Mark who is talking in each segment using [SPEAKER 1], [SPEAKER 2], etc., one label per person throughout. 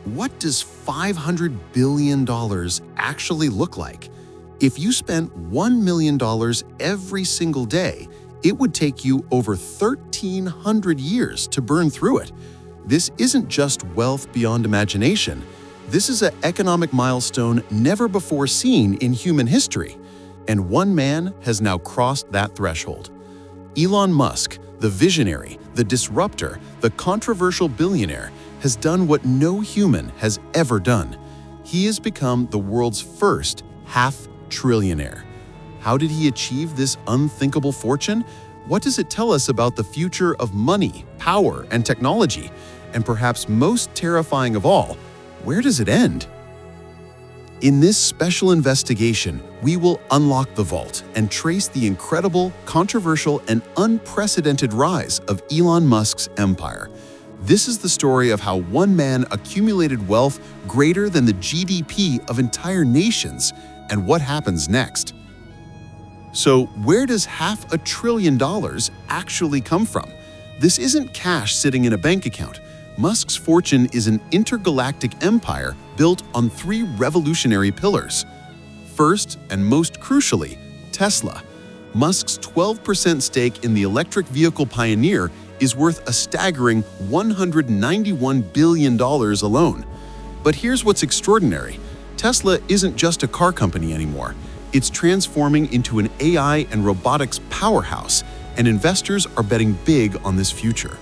[SPEAKER 1] What does $500 billion actually look like? If you spent $1 million every single day, it would take you over 1,300 years to burn through it. This isn't just wealth beyond imagination. This is an economic milestone never before seen in human history. And one man has now crossed that threshold. Elon Musk, the visionary, the disruptor, the controversial billionaire, has done what no human has ever done. He has become the world's first half-trillionaire. How did he achieve this unthinkable fortune? What does it tell us about the future of money, power, and technology? And perhaps most terrifying of all, where does it end? In this special investigation, we will unlock the vault and trace the incredible, controversial, and unprecedented rise of Elon Musk's empire. This is the story of how one man accumulated wealth greater than the GDP of entire nations, and what happens next. So, where does $500 billion actually come from? This isn't cash sitting in a bank account. Musk's fortune is an intergalactic empire built on three revolutionary pillars. First, and most crucially, Tesla. Musk's 12% stake in the electric vehicle pioneer is worth a staggering $191 billion alone. But here's what's extraordinary. Tesla isn't just a car company anymore. It's transforming into an AI and robotics powerhouse, and investors are betting big on this future.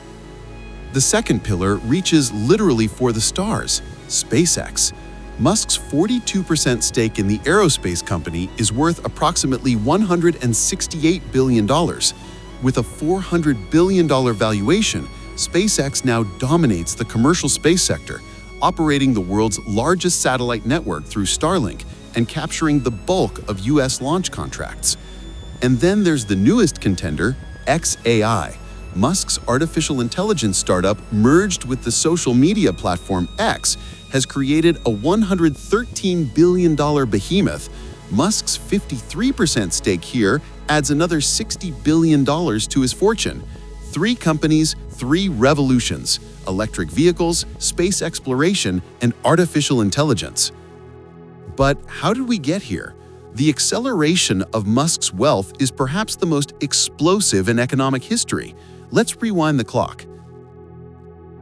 [SPEAKER 1] The second pillar reaches literally for the stars, SpaceX. Musk's 42% stake in the aerospace company is worth approximately $168 billion. With a $400 billion valuation, SpaceX now dominates the commercial space sector, operating the world's largest satellite network through Starlink and capturing the bulk of US launch contracts. And then there's the newest contender, xAI. Musk's artificial intelligence startup, merged with the social media platform X, has created a $113 billion behemoth. Musk's 53% stake here adds another $60 billion to his fortune. Three companies, three revolutions: electric vehicles, space exploration, and artificial intelligence. But how did we get here? The acceleration of Musk's wealth is perhaps the most explosive in economic history. Let's rewind the clock.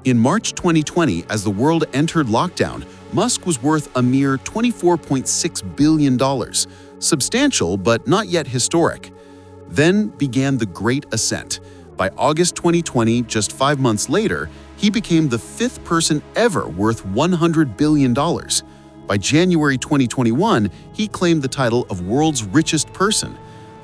[SPEAKER 1] In March 2020, as the world entered lockdown, Musk was worth a mere $24.6 billion. Substantial, but not yet historic. Then began the Great Ascent. By August 2020, just 5 months later, he became the fifth person ever worth $100 billion. By January 2021, he claimed the title of world's richest person.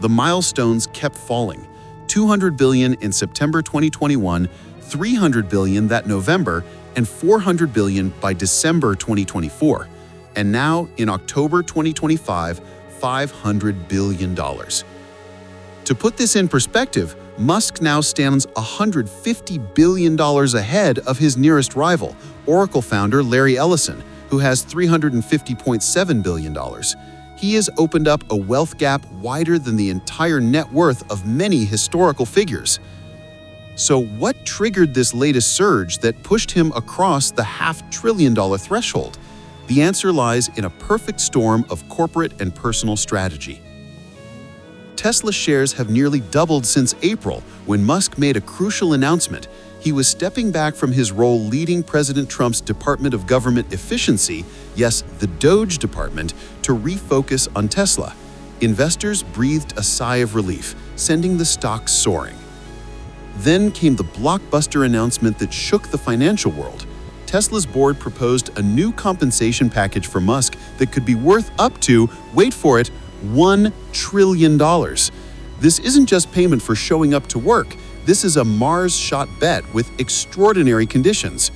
[SPEAKER 1] The milestones kept falling. $200 billion in September 2021, $300 billion that November, and $400 billion by December 2024. And now, in October 2025, $500 billion. To put this in perspective, Musk now stands $150 billion ahead of his nearest rival, Oracle founder Larry Ellison, who has $350.7 billion. He has opened up a wealth gap wider than the entire net worth of many historical figures. So what triggered this latest surge that pushed him across the $500 billion threshold? The answer lies in a perfect storm of corporate and personal strategy. Tesla shares have nearly doubled since April, when Musk made a crucial announcement. He was stepping back from his role leading President Trump's Department of Government Efficiency, yes, the DOGE department, to refocus on Tesla. Investors breathed a sigh of relief, sending the stock soaring. Then came the blockbuster announcement that shook the financial world. Tesla's board proposed a new compensation package for Musk that could be worth up to, wait for it, $1 trillion. This isn't just payment for showing up to work. This is a Mars-shot bet with extraordinary conditions.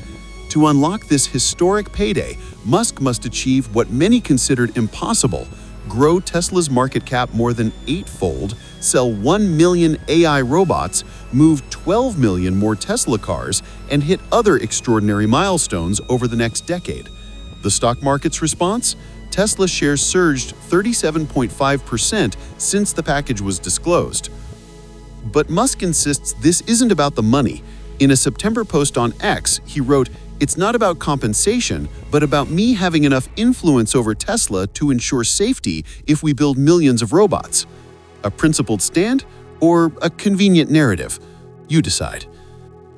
[SPEAKER 1] To unlock this historic payday, Musk must achieve what many considered impossible: grow Tesla's market cap more than 8-fold, sell 1 million AI robots, move 12 million more Tesla cars, and hit other extraordinary milestones over the next decade. The stock market's response? Tesla shares surged 37.5% since the package was disclosed. But Musk insists this isn't about the money. In a September post on X, he wrote, It's not about compensation, but about me having enough influence over Tesla to ensure safety if we build millions of robots. A principled stand or a convenient narrative? You decide.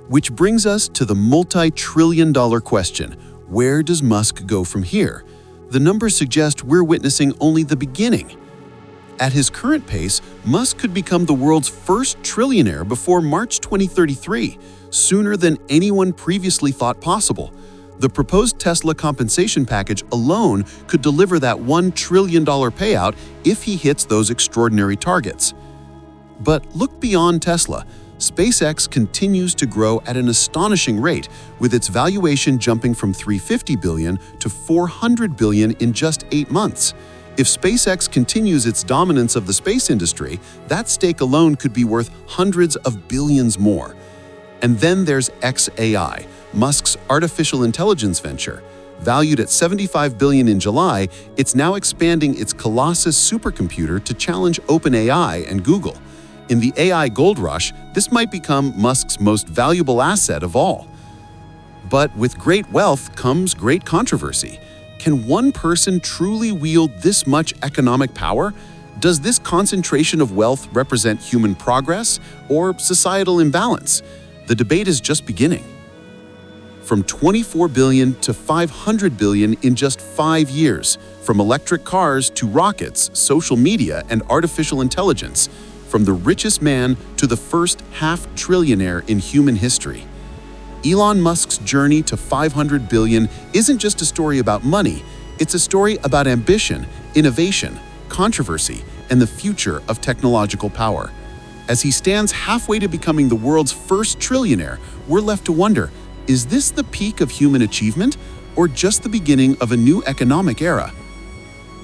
[SPEAKER 1] Which brings us to the multi-trillion-dollar question: where does Musk go from here? The numbers suggest we're witnessing only the beginning. At his current pace, Musk could become the world's first trillionaire before March 2033, sooner than anyone previously thought possible. The proposed Tesla compensation package alone could deliver that $1 trillion payout if he hits those extraordinary targets. But look beyond Tesla. SpaceX continues to grow at an astonishing rate, with its valuation jumping from $350 billion to $400 billion in just 8 months. If SpaceX continues its dominance of the space industry, that stake alone could be worth hundreds of billions more. And then there's xAI, Musk's artificial intelligence venture. Valued at $75 billion in July, it's now expanding its Colossus supercomputer to challenge OpenAI and Google. In the AI gold rush, this might become Musk's most valuable asset of all. But with great wealth comes great controversy. Can one person truly wield this much economic power? Does this concentration of wealth represent human progress or societal imbalance? The debate is just beginning. From $24 billion to $500 billion in just 5 years, from electric cars to rockets, social media, and artificial intelligence, from the richest man to the first half-trillionaire in human history. Elon Musk's journey to $500 billion isn't just a story about money, it's a story about ambition, innovation, controversy, and the future of technological power. As he stands halfway to becoming the world's first trillionaire, we're left to wonder, is this the peak of human achievement or just the beginning of a new economic era?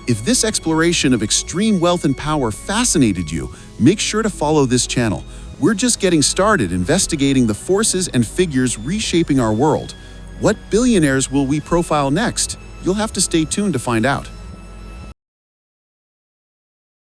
[SPEAKER 1] If this exploration of extreme wealth and power fascinated you, make sure to follow this channel. We're just getting started investigating the forces and figures reshaping our world. What billionaires will we profile next? You'll have to stay tuned to find out.